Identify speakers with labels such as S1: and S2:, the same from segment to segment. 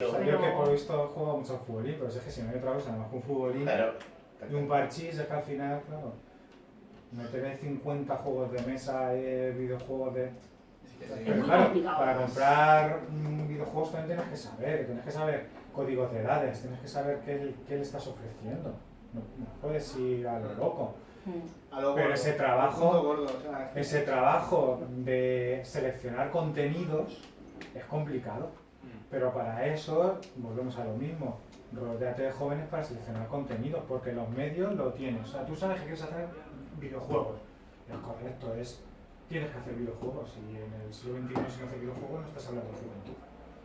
S1: Yo que por lo visto juego mucho al futbolín, pero es que si no hay otra cosa, nada más que un futbolín
S2: Claro.
S1: y un parchís, es que al final, claro, meter 50 juegos de mesa, videojuegos de... Pero
S3: muy
S1: claro,
S3: complicado.
S1: para comprar videojuegos también tienes que saber códigos de edades, tienes que saber qué le estás ofreciendo. No puedes ir a lo loco.
S3: Mm.
S1: Pero ese trabajo de seleccionar contenidos es complicado. Pero para eso volvemos a lo mismo. Rodéate de jóvenes para seleccionar contenidos, porque los medios lo tienes. O sea, tú sabes que quieres hacer videojuegos. Lo correcto es, tienes que hacer videojuegos. Y en el siglo XXI si no haces videojuegos no estás hablando de juventud.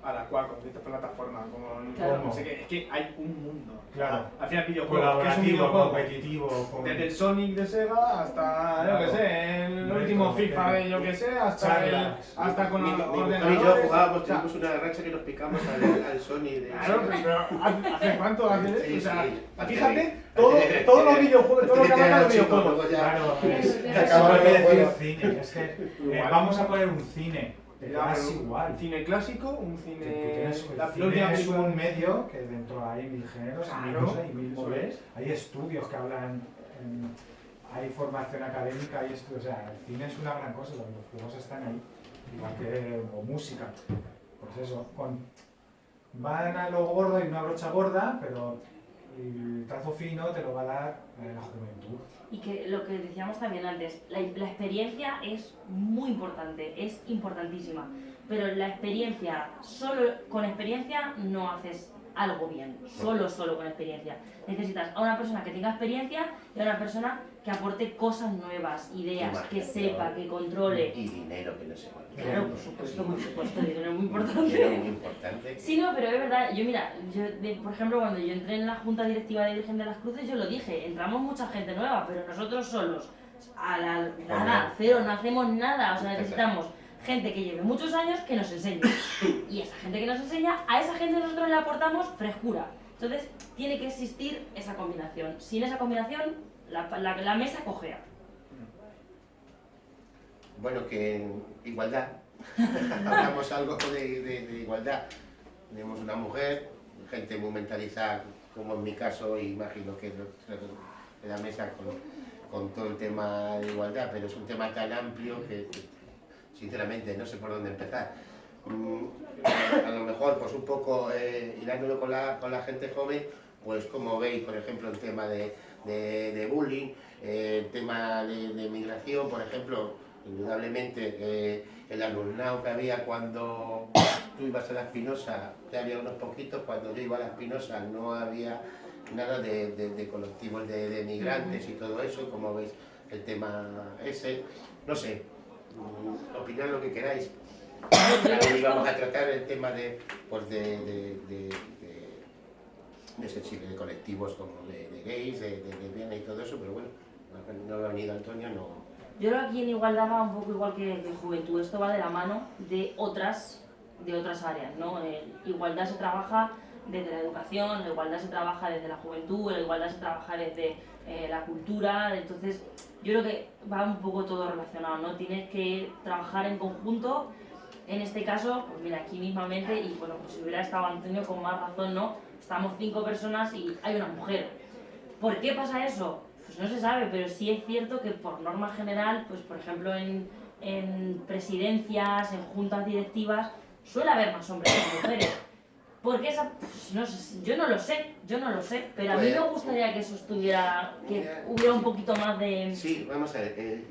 S4: A la cual, con esta plataforma, como
S3: Claro.
S4: no sé qué, es que hay un mundo.
S1: Claro.
S4: Al final, videojuegos, ¿qué es un
S1: Colaborativo,
S4: videojuego?
S1: competitivo.
S4: Desde el Sonic de Sega hasta,
S1: Claro.
S4: yo que sé, el
S1: Retro,
S4: último FIFA de yo que sé, hasta hasta con
S2: Mi
S4: los
S2: mujer y
S4: ordenadores.
S2: yo jugábamos,
S4: o sea,
S2: tuvimos una racha que nos picamos al Sony de...
S4: Claro, pero ¿hace cuánto hace eso?
S2: Sí,
S4: O sea,
S2: sí.
S4: fíjate, todos los videojuegos, todo lo que abarca los videojuegos.
S1: Claro, es
S2: acaba
S1: igual que
S2: el
S1: decir
S2: juego.
S1: cine. Es que
S4: Igual.
S1: vamos a poner un cine. Te
S4: Ya,
S1: das
S4: pero
S1: igual.
S4: Un cine clásico, un
S1: Tú
S4: cine.
S1: tienes, el
S4: La
S1: cine
S4: última
S1: es
S4: película-
S1: un medio que dentro hay mil géneros, mil
S4: Claro,
S1: cosas y mil
S4: eso
S1: modelos. Hay estudios que hablan, hay formación académica, hay estudios. O sea, el cine es una gran cosa, los videojuegos están ahí, igual que o música. Pues eso, van a lo gordo y una brocha gorda, pero el trazo fino te lo va a dar la juventud.
S3: Y que lo que decíamos también antes, la experiencia es muy importante, es importantísima. Pero la experiencia, solo con experiencia no haces algo bien, solo con experiencia. Necesitas a una persona que tenga experiencia y a una persona que aporte cosas nuevas, ideas, que sepa, que controle.
S2: Y dinero, que no se olvide.
S3: Claro, por supuesto, el dinero es muy
S2: Dinero
S3: importante.
S2: muy importante.
S3: Sí, no, pero es verdad, por ejemplo, cuando yo entré en la Junta Directiva de Virgen de las Cruces, yo lo dije, entramos mucha gente nueva, pero nosotros solos, nada, cero, no hacemos nada, o sea, necesitamos gente que lleve muchos años que nos enseñe. Y esa gente que nos enseña, a esa gente nosotros le aportamos frescura. Entonces, tiene que existir esa combinación. Sin esa combinación, la mesa cojea.
S2: Bueno, que en igualdad, hablamos algo de igualdad. Tenemos una mujer, gente muy mentalizada, como en mi caso, imagino que en la mesa con todo el tema de igualdad, pero es un tema tan amplio que sinceramente no sé por dónde empezar. A lo mejor, pues un poco hilándolo con la gente joven, pues como veis, por ejemplo, el tema de bullying, el tema de migración, por ejemplo, indudablemente el alumnado que había cuando tú ibas a la Espinosa, que había unos poquitos, cuando yo iba a la Espinosa no había nada de colectivos de migrantes y todo eso, como veis el tema ese, no sé, opinad lo que queráis. También íbamos a tratar el tema de sensible, de colectivos como de gays, de lesbianas y todo eso, pero bueno, no ha venido Antonio, no.
S3: Yo creo que aquí en Igualdad va un poco igual que Juventud, esto va de la mano de otras áreas, ¿no? Igualdad se trabaja desde la educación, la igualdad se trabaja desde la juventud, la igualdad se trabaja desde la cultura, entonces yo creo que va un poco todo relacionado, ¿no? Tienes que trabajar en conjunto, en este caso, pues mira, aquí mismamente, y bueno, pues si hubiera estado Antonio con más razón, ¿no? Estamos 5 personas y hay una mujer. ¿Por qué pasa eso? Pues no se sabe, pero sí es cierto que por norma general, pues por ejemplo en presidencias, en juntas directivas, suele haber más hombres que mujeres. Porque esa, pues no sé, yo no lo sé, pero a mí me gustaría que eso estuviera, que hubiera un poquito más de...
S2: Sí, vamos a ver,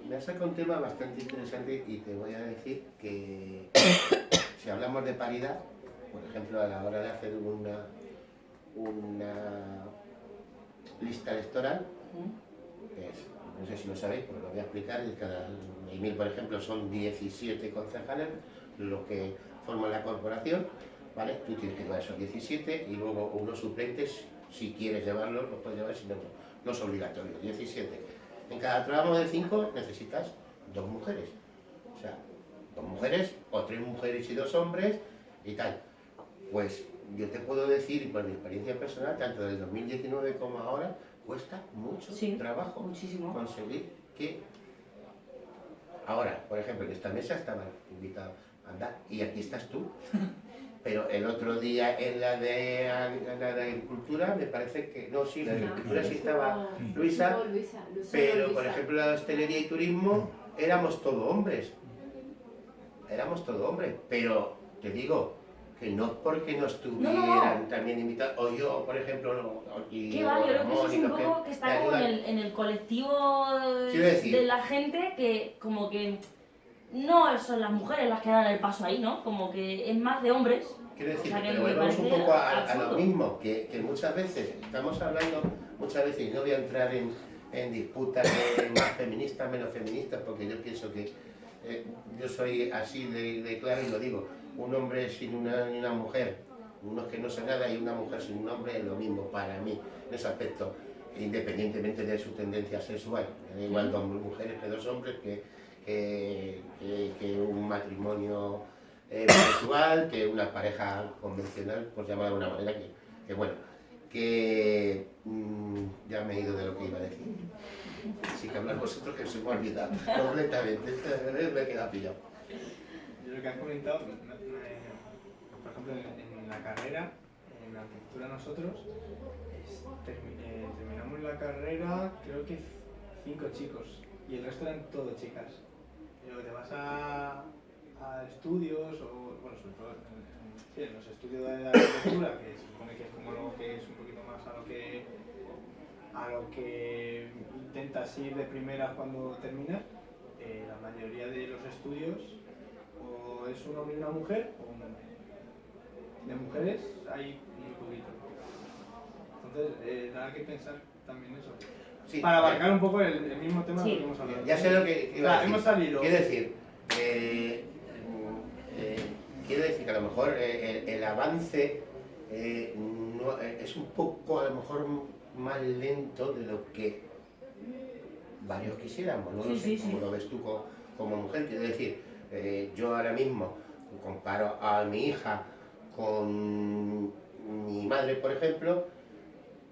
S2: me has sacado un tema bastante interesante y te voy a decir que si hablamos de paridad, por ejemplo, a la hora de hacer una lista electoral, no sé si lo sabéis, pero lo voy a explicar, cada Emil, por ejemplo, son 17 concejales los que forman la corporación, ¿vale? Tú tienes que llevar esos 17 y luego unos suplentes, si quieres llevarlos, los puedes llevar, si no, no es obligatorio, 17. En cada tramo de 5 necesitas 2 mujeres, o sea, 2 mujeres o 3 mujeres y 2 hombres y tal. Pues yo te puedo decir, y por mi experiencia personal, tanto del 2019 como ahora, cuesta mucho trabajo
S3: muchísimo
S2: conseguir que... Ahora, por ejemplo, en esta mesa estaban invitados a andar y aquí estás tú. pero el otro día en la de agricultura me parece que, no, sí, la de agricultura sí estaba Luisa, pero por ejemplo la de hostelería y turismo éramos todos hombres, pero te digo que no porque no estuvieran también invitados, o yo por ejemplo,
S3: ¿Qué va? Yo creo que eso es un poco que está como en el colectivo de la gente que como que no son las mujeres las que dan el paso ahí, ¿no? Como que es más de hombres.
S2: Quiero decir,
S3: O sea, que
S2: pero
S3: me
S2: volvemos un
S3: parece
S2: poco a
S3: absurdo.
S2: lo mismo, que muchas veces estamos hablando, y no voy a entrar en disputas de más feministas, menos feministas, porque yo pienso que yo soy así de claro y lo digo, un hombre sin una mujer, unos que no son nada y una mujer sin un hombre es lo mismo para mí, en ese aspecto, independientemente de su tendencia sexual. Me da igual dos mujeres que dos hombres, que un matrimonio sexual, que una pareja convencional, por llamarla de alguna manera, que bueno, que ya me he ido de lo que iba a decir. Así que hablar vosotros que se me ha olvidado completamente, me he quedado pillado.
S5: Yo lo que has comentado, por ejemplo, en la carrera, en la arquitectura nosotros, terminamos la carrera, creo que 5 chicos, y el resto eran todo chicas. Pero te vas a estudios, o bueno, sobre todo en los estudios de la arquitectura, que se supone que es como lo que es un poquito más a lo que intentas ir de primeras cuando terminas, la mayoría de los estudios o es un hombre y una mujer o un hombre. De mujeres hay muy poquito. Entonces, nada que pensar también eso.
S2: Sí,
S5: para abarcar un poco el mismo tema
S3: Sí.
S5: que hemos hablado.
S2: Ya sé lo que iba a decir.
S5: Hemos salido.
S2: Quiero decir, quiero decir que a lo mejor el avance es un poco, a lo mejor, más lento de lo que varios quisiéramos, ¿no?
S3: Sí,
S2: Como lo ves tú como mujer. Quiero decir, yo ahora mismo comparo a mi hija con mi madre, por ejemplo,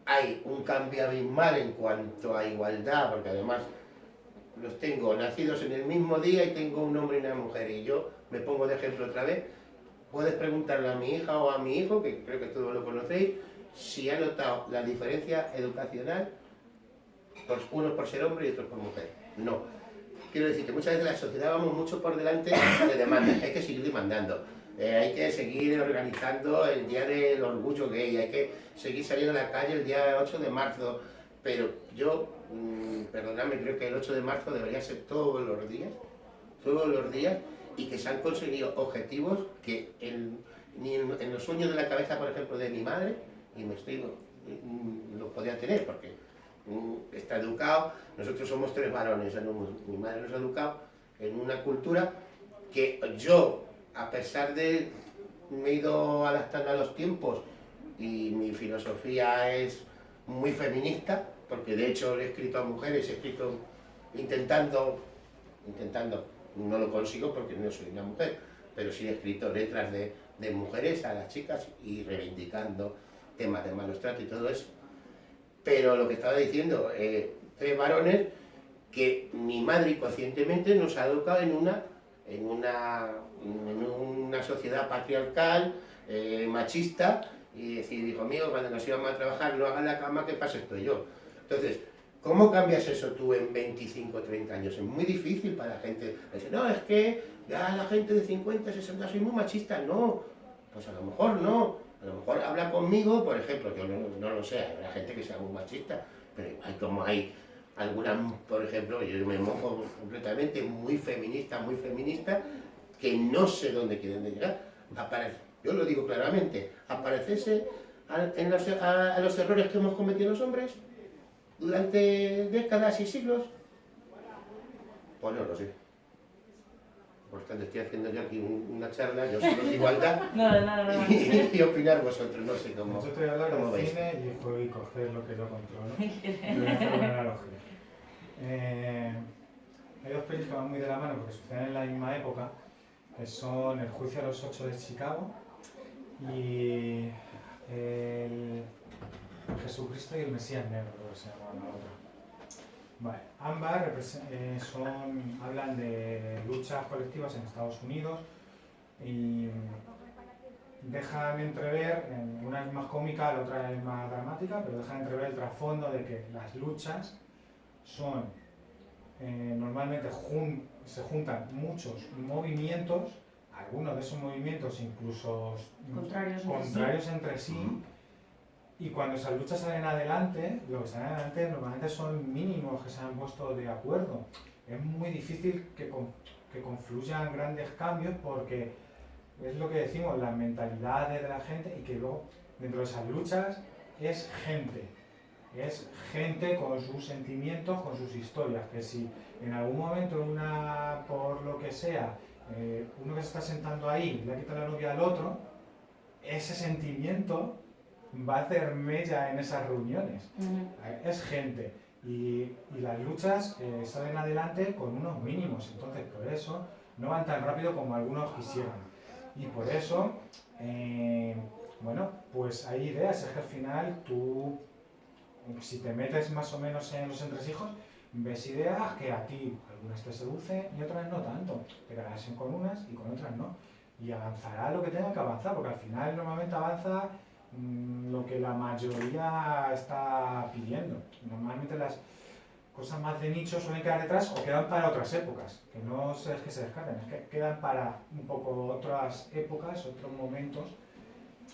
S2: hay un cambio abismal en cuanto a igualdad, porque además los tengo nacidos en el mismo día y tengo un hombre y una mujer, y yo me pongo de ejemplo otra vez. Puedes preguntarle a mi hija o a mi hijo, que creo que todos lo conocéis, si ha notado la diferencia educacional, unos por ser hombre y otros por mujer. No. Quiero decir que muchas veces la sociedad vamos mucho por delante de demandas, que hay que seguir demandando. Hay que seguir organizando el Día del Orgullo Gay, hay que seguir saliendo a la calle el día 8 de marzo, pero yo, perdonadme, creo que el 8 de marzo debería ser todos los días, y que se han conseguido objetivos que ni en los sueños de la cabeza, por ejemplo, de mi madre, y los podía tener, porque está educado, nosotros somos 3 varones, mi madre nos ha educado en una cultura que yo, a pesar de me he ido adaptando a los tiempos y mi filosofía es muy feminista, porque de hecho le he escrito a mujeres, he escrito intentando, no lo consigo porque no soy una mujer, pero sí he escrito letras de mujeres a las chicas y reivindicando temas de malos tratos y todo eso. Pero lo que estaba diciendo, 3 varones que mi madre inconscientemente nos ha educado en una sociedad patriarcal, machista, y decir, hijo mío, cuando nos íbamos a trabajar, no hagas la cama, que pasa estoy yo. Entonces, ¿cómo cambias eso tú en 25 o 30 años? Es muy difícil para la gente. Dice, no, es que ya la gente de 50, 60 soy muy machista. No, pues a lo mejor no. A lo mejor habla conmigo, por ejemplo, yo no lo sé, habrá gente que sea muy machista, pero igual como hay alguna, por ejemplo, yo me mojo completamente, muy feminista, que no sé dónde quieren llegar. Yo lo digo claramente, aparecerse a los errores que hemos cometido los hombres durante décadas y siglos, pues no lo sé. Por tanto, estoy haciendo yo aquí una charla, yo solo de igualdad, y opinar vosotros, no sé cómo.
S1: Yo estoy hablando
S2: ¿cómo
S1: de
S2: veis?
S1: cine y coger lo que yo controlo. Y voy a hacer una analogía. Hay 2 pelis que van muy de la mano porque suceden en la misma época, que son El juicio a los 8 de Chicago y Jesucristo y el Mesías Negro, creo que se llama la otra. Vale. Ambas hablan de luchas colectivas en Estados Unidos y dejan entrever, una es más cómica, la otra es más dramática, pero dejan entrever el trasfondo de que las luchas son, normalmente se juntan muchos movimientos, algunos de esos movimientos incluso contrarios entre sí, y cuando esas luchas salen adelante, lo que salen adelante normalmente son mínimos que se han puesto de acuerdo. Es muy difícil que confluyan grandes cambios porque es lo que decimos, las mentalidades de la gente, y que luego dentro de esas luchas es gente con sus sentimientos, con sus historias, que si en algún momento por lo que sea, uno que se está sentando ahí le ha quitado la novia al otro, ese sentimiento va a hacer mella en esas reuniones. Es gente y las luchas salen adelante con unos mínimos, entonces por eso no van tan rápido como algunos quisieran. Y por eso, bueno, pues hay ideas, es que al final tú, si te metes más o menos en los entresijos, ves ideas que a ti algunas te seducen y otras no tanto, te quedarás con unas y con otras no. Y avanzará lo que tenga que avanzar, porque al final normalmente avanza lo que la mayoría está pidiendo. Normalmente las cosas más de nicho suelen quedar detrás o quedan para otras épocas, que no es que se descarten, es que quedan para un poco otras épocas, otros momentos.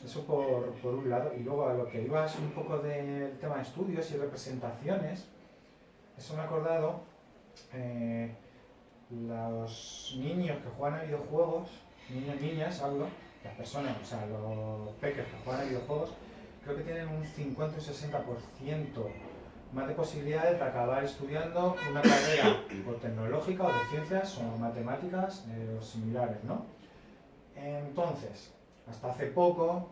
S1: Eso por un lado. Y luego a lo que ibas un poco del tema de estudios y representaciones, eso me ha acordado, los niños que juegan a videojuegos, niños, niñas, hablo, las personas, o sea, los peques que juegan a videojuegos, creo que tienen un 50 o 60% más de posibilidades de acabar estudiando una carrera o tecnológica o de ciencias o matemáticas o similares, ¿no? Entonces, hasta hace poco,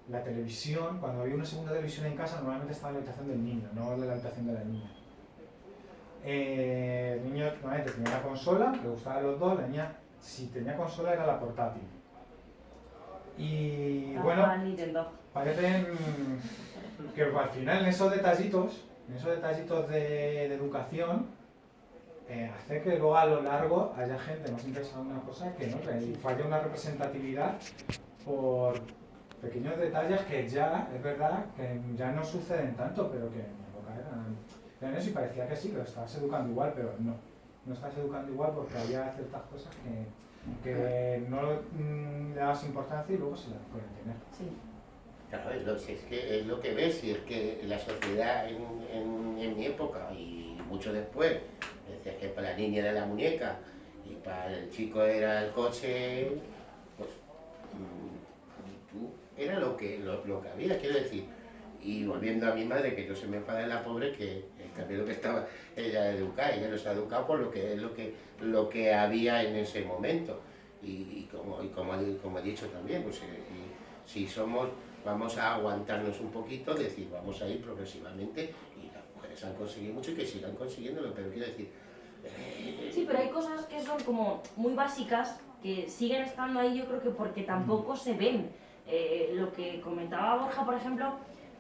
S1: la televisión, cuando había una segunda televisión en casa, normalmente estaba en la habitación del niño, no en la habitación de la niña. El niño normalmente tenía la consola, le gustaban los dos, la niña, si tenía consola, era la portátil. Y bueno, parecen que al final en esos detallitos de educación, hace que luego a lo largo haya gente más interesada en una cosa que en otra, y falla una representatividad por pequeños detalles que ya, es verdad, que ya no suceden tanto, pero que en mi época eran eso, y parecía que sí, que lo estabas educando igual, pero no estás educando igual porque había ciertas cosas que no le dabas importancia y luego se las pueden tener.
S3: Sí.
S2: Claro, es lo que ves, y es que la sociedad en mi época y mucho después, decías que para la niña era la muñeca y para el chico era el coche, pues tú era lo que había, quiero decir. Y volviendo a mi madre, que no se me enfada la pobre, que también lo que estaba ella educada, ella nos ha educado por lo que había en ese momento. Y como he dicho también, pues si vamos a aguantarnos un poquito, decir, vamos a ir progresivamente, y las mujeres han conseguido mucho y que sigan consiguiéndolo, pero quiero decir...
S3: Sí, pero hay cosas que son como muy básicas, que siguen estando ahí, yo creo que porque tampoco se ven. Lo que comentaba Borja, por ejemplo,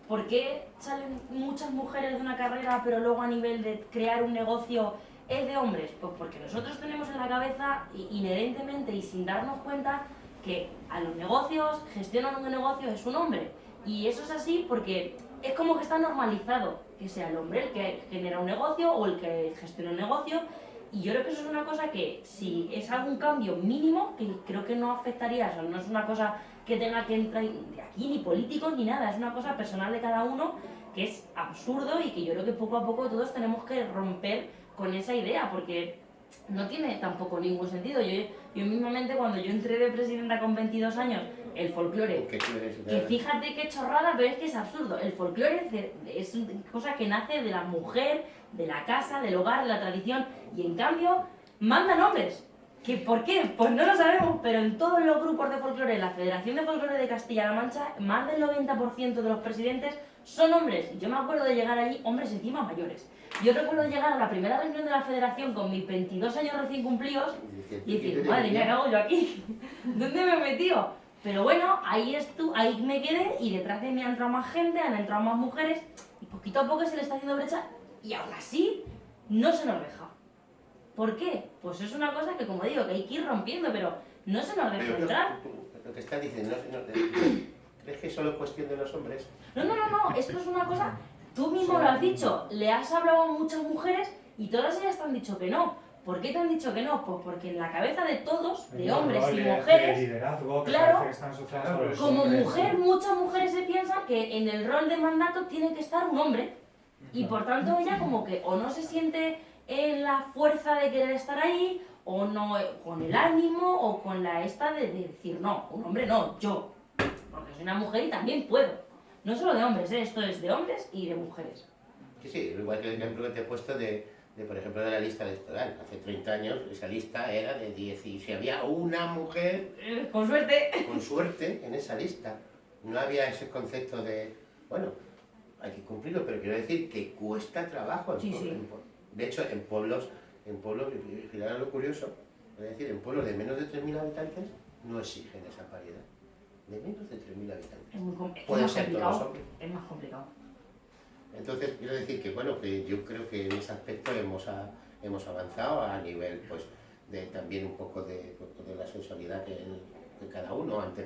S3: ¿por qué salen muchas mujeres de una carrera, pero luego a nivel de crear un negocio es de hombres? Pues porque nosotros tenemos en la cabeza, inherentemente y sin darnos cuenta, que a los negocios, gestionan un negocio es un hombre. Y eso es así porque es como que está normalizado que sea el hombre el que genera un negocio o el que gestiona un negocio. Y yo creo que eso es una cosa que, si es algún cambio mínimo, que creo que no afectaría, o sea, no es una cosa que tenga que entrar de aquí, ni políticos, ni nada, es una cosa personal de cada uno, que es absurdo y que yo creo que poco a poco todos tenemos que romper con esa idea, porque no tiene tampoco ningún sentido. Yo mismamente, cuando yo entré de presidenta con 22 años, el folclore, que fíjate qué chorrada, pero es que es absurdo, el folclore es una cosa que nace de la mujer, de la casa, del hogar, de la tradición, y en cambio mandan hombres. ¿Por qué? Pues no lo sabemos, pero en todos los grupos de folclore, la Federación de Folclore de Castilla-La Mancha, más del 90% de los presidentes son hombres. Yo me acuerdo de llegar allí, hombres encima mayores. Yo recuerdo llegar a la primera reunión de la federación con mis 22 años recién cumplidos y decir, madre mía, ¿qué hago yo aquí? ¿Dónde me he metido? Pero bueno, ahí me quedé, y detrás de mí ha entrado más gente, han entrado más mujeres, y poquito a poco se le está haciendo brecha, y aún así no se nos deja. ¿Por qué? Pues es una cosa que, como digo, que hay que ir rompiendo, pero no se nos deja entrar.
S2: lo que estás diciendo, ¿crees que es solo cuestión de los hombres?
S3: No, esto es una cosa, tú mismo lo has dicho, le has hablado a muchas mujeres y todas ellas te han dicho que no. ¿Por qué te han dicho que no? Pues porque en la cabeza de todos, de hombres y mujeres,
S1: liderazgo, que
S3: claro,
S1: parece que están asociados a los
S3: como
S1: hombres.
S3: mujer, muchas mujeres se piensan que en el rol de mandato tiene que estar un hombre. Y por tanto ella como que o no se siente en la fuerza de querer estar ahí, o no con el ánimo, o con la esta de decir, no, un hombre no, yo. Porque soy una mujer y también puedo. No solo de hombres, esto es de hombres y de mujeres.
S2: Sí, igual que el ejemplo que te he puesto por ejemplo, de la lista electoral. Hace 30 años esa lista era de 10 y si había una mujer,
S3: Con suerte.
S2: con suerte, en esa lista. No había ese concepto de, bueno, hay que cumplirlo, pero quiero decir que cuesta trabajo.
S3: Sí.
S2: De hecho, en pueblos, fijaros lo curioso, es decir, en pueblos de menos de 3.000 habitantes no exigen esa paridad. De menos de 3.000 habitantes.
S3: Es
S2: Pueden
S3: más
S2: ser todos
S3: complicado.
S2: hombres.
S3: Es más complicado.
S2: Entonces, quiero decir que, bueno, que yo creo que en ese aspecto hemos avanzado a nivel, pues, de también un poco de la sensualidad de cada uno. Antes,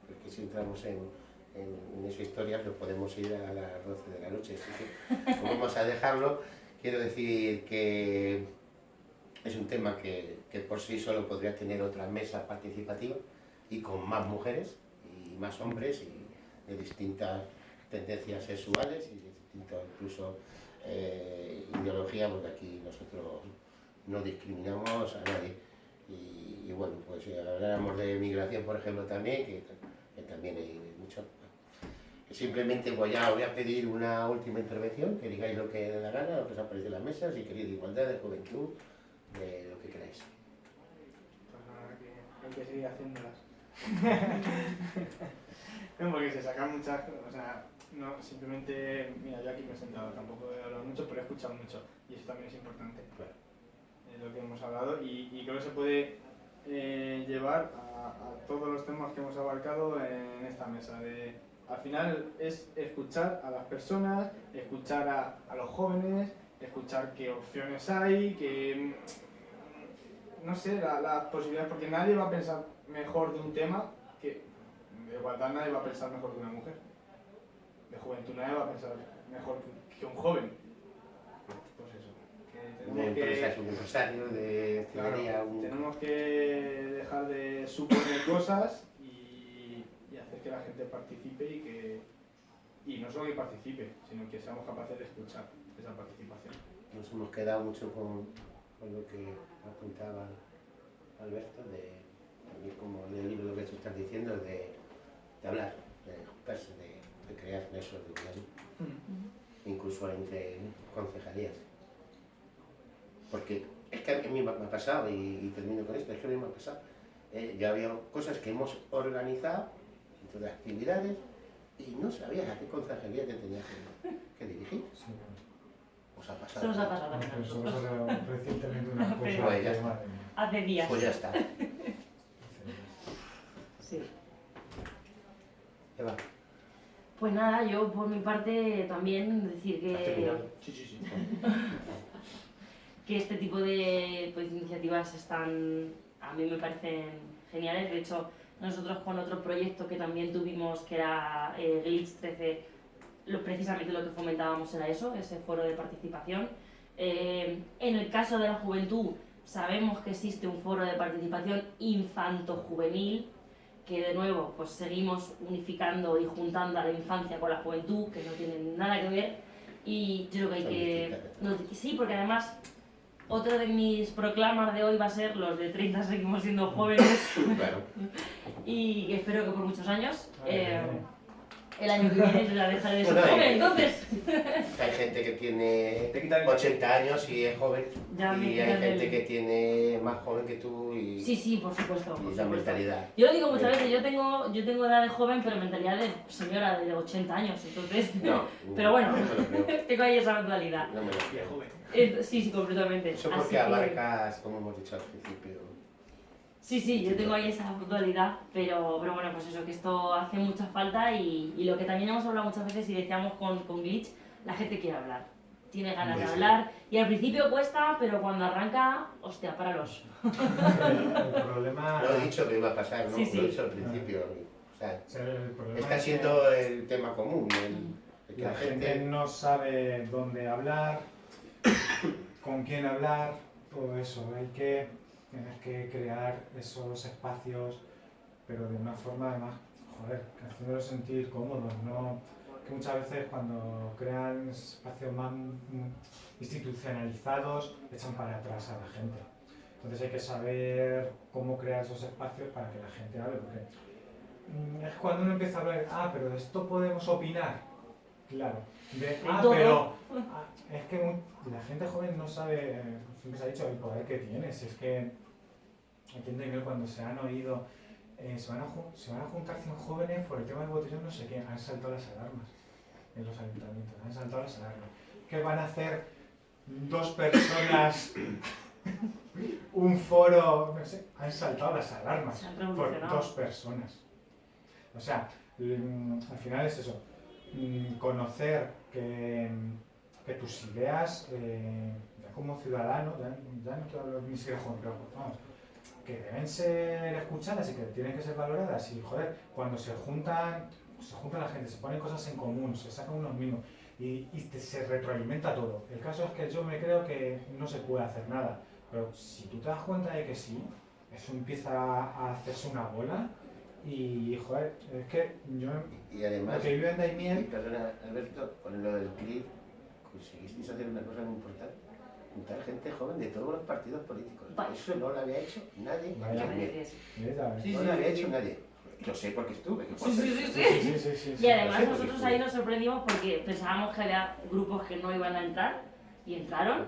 S2: porque si entramos en esa historia, lo podemos ir a las 12 de la noche. Así que vamos a dejarlo. Quiero decir que es un tema que por sí solo podría tener otra mesa participativa y con más mujeres y más hombres y de distintas tendencias sexuales y de distintas incluso ideologías, porque aquí nosotros no discriminamos a nadie. Y bueno, pues si habláramos de migración, por ejemplo, también, que también hay mucho. Simplemente voy a pedir una última intervención, que digáis lo que dé la gana, lo que os aparece en la mesa, si queréis de igualdad, de juventud, de lo que queráis.
S5: Pues nada, que hay que seguir haciéndolas. No, porque se sacan muchas, o sea, no, simplemente, mira, yo aquí me he sentado, tampoco he hablado mucho, pero he escuchado mucho, y eso también es importante.
S2: Claro.
S5: Es lo que hemos hablado, y creo que se puede llevar a todos los temas que hemos abarcado en esta mesa. Al final es escuchar a las personas, escuchar a los jóvenes, escuchar qué opciones hay, que no sé, las posibilidades, porque nadie va a pensar mejor de un tema que de igualdad, nadie va a pensar mejor que una mujer. De juventud nadie va a pensar mejor que un joven. Pues eso. Que
S2: Un empresario, de hostelería,
S5: claro, tenemos que dejar de suponer cosas y hacer que la gente participe y no solo que participe, sino que seamos capaces de escuchar esa participación.
S2: Nos hemos quedado mucho con lo que apuntaba Alberto, también como en el libro lo que tú estás diciendo, de hablar, de juntarse, de crear nexos de unión, incluso entre concejalías. Porque es que a mí me ha pasado, y termino con esto, es que a mí me ha pasado. Ya había cosas que hemos organizado, de actividades, y no sabías a qué concejalía te tenías que dirigir.
S1: Sí.
S2: ¿Os ha pasado?
S3: Se nos ha pasado también a
S1: Pues
S3: nosotros.
S1: nosotros recientemente una cosa
S2: Pues ya
S1: que,
S2: está.
S1: madre mía.
S3: Hace días.
S2: Pues ya está.
S3: Sí.
S2: Eva,
S3: Pues nada, yo por mi parte también decir
S2: ¿has terminado?
S5: Sí.
S3: que este tipo de iniciativas a mí me parecen geniales. De hecho, nosotros con otro proyecto que también tuvimos, que era Glitch 13, precisamente lo que fomentábamos era eso, ese foro de participación. En el caso de la juventud, sabemos que existe un foro de participación infanto-juvenil, que de nuevo pues seguimos unificando y juntando a la infancia con la juventud, que no tienen nada que ver, y yo creo que hay que... Sí, porque además otro de mis proclamas de hoy va a ser: los de 30 seguimos siendo jóvenes.
S2: Claro.
S3: Y espero que por muchos años. El año que viene yo ya dejaré de ser
S2: Bueno,
S3: joven, entonces.
S2: Hay gente que tiene
S5: Te quitan el
S2: 80 años y es joven,
S3: Ya me
S2: y hay
S3: quitan
S2: gente
S3: el-
S2: que tiene más joven que tú y
S3: Sí, por supuesto.
S2: y
S3: Por
S2: esa
S3: supuesto.
S2: mentalidad.
S3: Yo lo digo muchas veces, yo tengo edad de joven, pero mentalidad de señora de 80 años, entonces.
S2: No,
S3: Pero bueno,
S2: no me lo creo.
S3: tengo ahí esa dualidad.
S2: No me lo
S5: y es
S2: creo.
S5: joven.
S3: Sí, completamente.
S2: Eso
S3: Así
S2: porque
S3: que-
S2: abarcas, como hemos dicho al principio.
S3: Sí, yo tengo ahí esa dualidad, pero bueno, pues eso, que esto hace mucha falta y lo que también hemos hablado muchas veces y decíamos con Glitch, la gente quiere hablar. tiene ganas
S2: Muy
S3: de
S2: sí.
S3: hablar y al principio cuesta, pero cuando arranca, hostia, páralos.
S1: El problema...
S2: Lo he dicho que iba a pasar, ¿no?
S3: Sí, sí.
S2: Lo he dicho al principio. O sea,
S1: o sea, el problema
S2: está
S1: es que
S2: siendo el tema común, el que
S1: la gente no sabe dónde hablar, con quién hablar, todo eso. Tienes que crear esos espacios, pero de una forma además, joder, haciéndolos sentir cómodos, ¿no? Que muchas veces cuando crean espacios más institucionalizados echan para atrás a la gente. Entonces hay que saber cómo crear esos espacios para que la gente hable, porque es cuando uno empieza a hablar, pero de esto podemos opinar. Claro,
S3: todo.
S1: pero es que la gente joven no sabe, siempre se ha dicho el poder que tiene, si es que entiendo que cuando se han oído, se van a juntar 100 jóvenes por el tema del botellón, no sé qué, han saltado las alarmas en los ayuntamientos, han saltado las alarmas. ¿Qué van a hacer 2 personas, un foro, no sé, han saltado las alarmas
S3: Se han
S1: por
S3: revolucionado.
S1: 2 personas? O sea, al final es eso, conocer que tus ideas, ya como ciudadano, ya no quiero hablar ni siquiera joven, pero vamos, que deben ser escuchadas y que tienen que ser valoradas. Y joder, cuando se junta la gente, se ponen cosas en común, se sacan unos mismos y se retroalimenta todo. El caso es que yo me creo que no se puede hacer nada, pero si tú te das cuenta de que sí, eso empieza a hacerse una bola. Y joder, es que yo,
S2: Y además,
S1: lo que vivo en
S2: y
S1: Daimiel,
S2: perdona Alberto, con lo del CLIP, conseguisteis hacer una cosa muy importante, juntar gente joven de todos los partidos políticos.
S3: Vaya.
S2: Eso no lo había hecho nadie.
S1: Vaya.
S3: ¿Qué me dices?
S5: Sí,
S2: No lo había hecho nadie. Lo sé porque estuve. ¿qué pasa?
S1: sí.
S3: Y además
S2: Sí,
S3: nosotros
S2: porque-
S3: ahí nos sorprendimos porque pensábamos que había grupos que no iban a entrar y entraron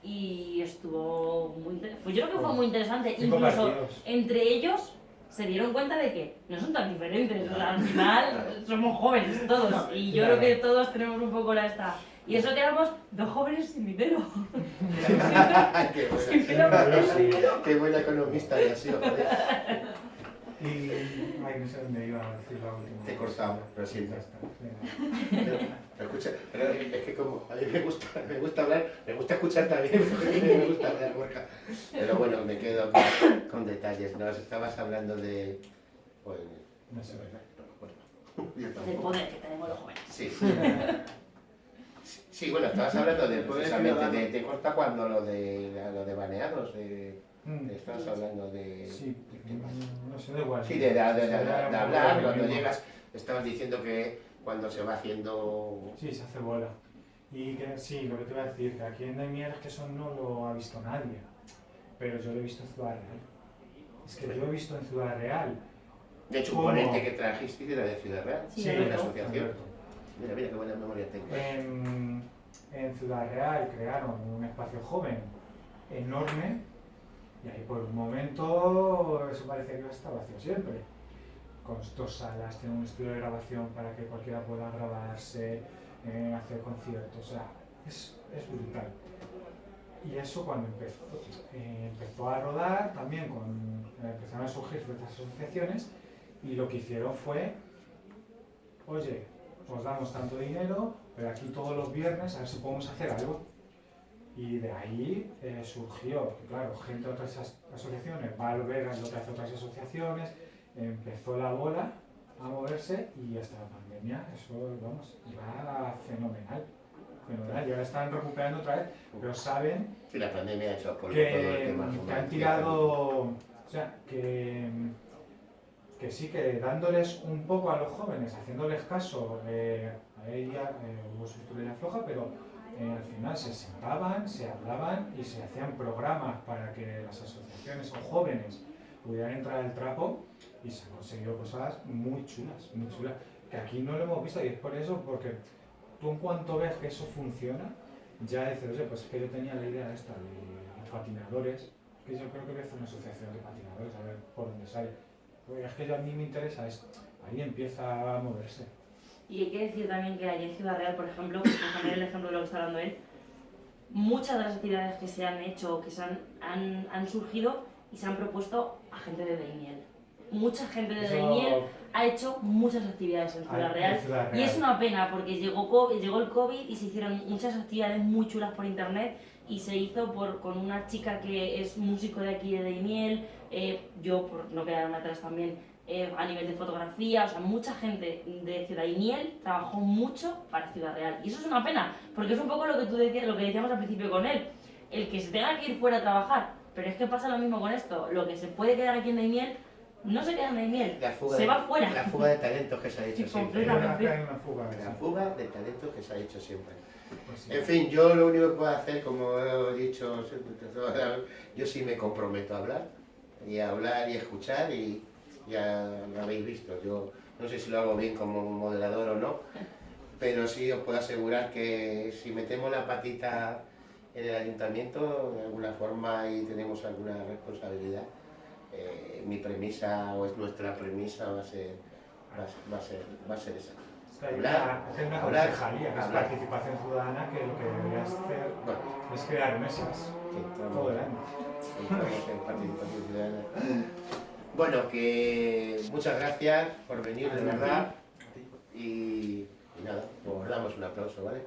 S3: y estuvo muy interesante. Pues yo creo que fue muy interesante,
S1: 5
S3: incluso
S1: partidos.
S3: entre ellos se dieron cuenta de que no son tan diferentes, o sea, al final somos jóvenes todos y yo
S1: Claro.
S3: creo que todos tenemos un poco la esta. Y eso que éramos 2 jóvenes sin dinero.
S2: Qué buena.
S3: Sí, pero
S1: no sé.
S2: Qué buena economista había sido, joder.
S1: Y no sé dónde iba a decir la última.
S2: Te he cortado, lo siento.
S1: Ya está, venga.
S2: Pero escucha, pero es que como a mí me gusta hablar, me gusta escuchar también, porque me gusta hablar, Borja. Pero bueno, me quedo con detalles. Nos estabas hablando de... Pues,
S1: No sé.
S2: no me acuerdo. Yo
S3: Del
S2: tampoco.
S3: poder que tenemos los jóvenes.
S2: Sí. Sí, bueno, estabas hablando de
S5: Poder
S2: precisamente
S5: ciudadano.
S2: te corta cuando lo de baneados, estabas hablando de...
S1: Sí, no sé, da igual.
S2: Sí, de hablar, cuando
S1: mismo.
S2: llegas, estabas diciendo que cuando se va haciendo...
S1: Sí, se hace bola. Y que sí, lo que te iba a decir, que aquí en Daimiel es que eso no lo ha visto nadie. Pero yo lo he visto en Ciudad Real. Es que yo he visto en Ciudad Real.
S2: De hecho, un
S1: ¿Cómo?
S2: ponente que trajiste era de Ciudad Real,
S3: Sí,
S2: de la
S3: Alberto.
S2: asociación.
S1: Alberto.
S2: Mira, qué buena memoria tengo.
S1: En Ciudad Real crearon un espacio joven enorme y ahí por un momento eso parecía que iba a estar vacío siempre. Con 2 salas, tiene un estudio de grabación para que cualquiera pueda grabarse, hacer conciertos, o sea, es brutal. Y eso cuando empezó a rodar, también empezaron a surgir ciertas asociaciones y lo que hicieron fue, oye, os damos tanto dinero, pero aquí todos los viernes a ver si podemos hacer algo. Y de ahí surgió, claro, gente de otras asociaciones va a ver lo que hace otras asociaciones, empezó la bola a moverse y hasta la pandemia eso, vamos, iba fenomenal. Y ahora están recuperando otra vez, pero saben
S2: Sí, la pandemia ha hecho por todo el
S1: que
S2: tema.
S1: han tirado, o sea, que sí, que dándoles un poco a los jóvenes, haciéndoles caso, a ella hubo su historia floja, pero al final se sentaban, se hablaban y se hacían programas para que las asociaciones o jóvenes pudieran entrar al trapo y se han conseguido cosas muy chulas, que aquí no lo hemos visto y es por eso, porque tú en cuanto ves que eso funciona, ya dices, oye, pues es que yo tenía la idea esta de los patinadores, que yo creo que voy a hacer una asociación de patinadores, a ver por dónde sale. Porque es que a mí me interesa esto, ahí empieza a moverse.
S3: Y hay que decir también que allí en Ciudad Real, por ejemplo, por poner el ejemplo de lo que está hablando él, muchas de las actividades que se han hecho, que han surgido y se han propuesto a gente de Daimiel. Mucha gente de
S1: Eso-
S3: Daimiel ha hecho muchas actividades en Ciudad Real. Y es una pena porque llegó el COVID y se hicieron muchas actividades muy chulas por internet y se hizo con una chica que es músico de aquí de Daimiel, yo por no quedarme atrás también a nivel de fotografía, o sea, mucha gente de Ciudad Daimiel trabajó mucho para Ciudad Real. Y eso es una pena, porque es un poco lo que tú decías, lo que decíamos al principio con él, el que se tenga que ir fuera a trabajar, pero es que pasa lo mismo con esto, lo que se puede quedar aquí en Daimiel no se queda en Daimiel, se va fuera.
S2: La fuga de talentos que se ha hecho siempre.
S1: Una fuga,
S2: La fuga de talentos que se ha hecho siempre.
S1: Pues sí.
S2: En fin, yo lo único que puedo hacer, como he dicho, yo sí me comprometo a hablar y escuchar y ya lo habéis visto. Yo no sé si lo hago bien como moderador o no, pero sí os puedo asegurar que si metemos la patita en el ayuntamiento de alguna forma y tenemos alguna responsabilidad, mi premisa o es nuestra premisa va a ser esa.
S1: Hacer una concejalía, que es participación ciudadana, que lo que deberías hacer es crear mesas todo el año.
S2: Participación ciudadana. Bueno, que muchas gracias por venir, de verdad. Y nada, pues damos un aplauso, ¿vale?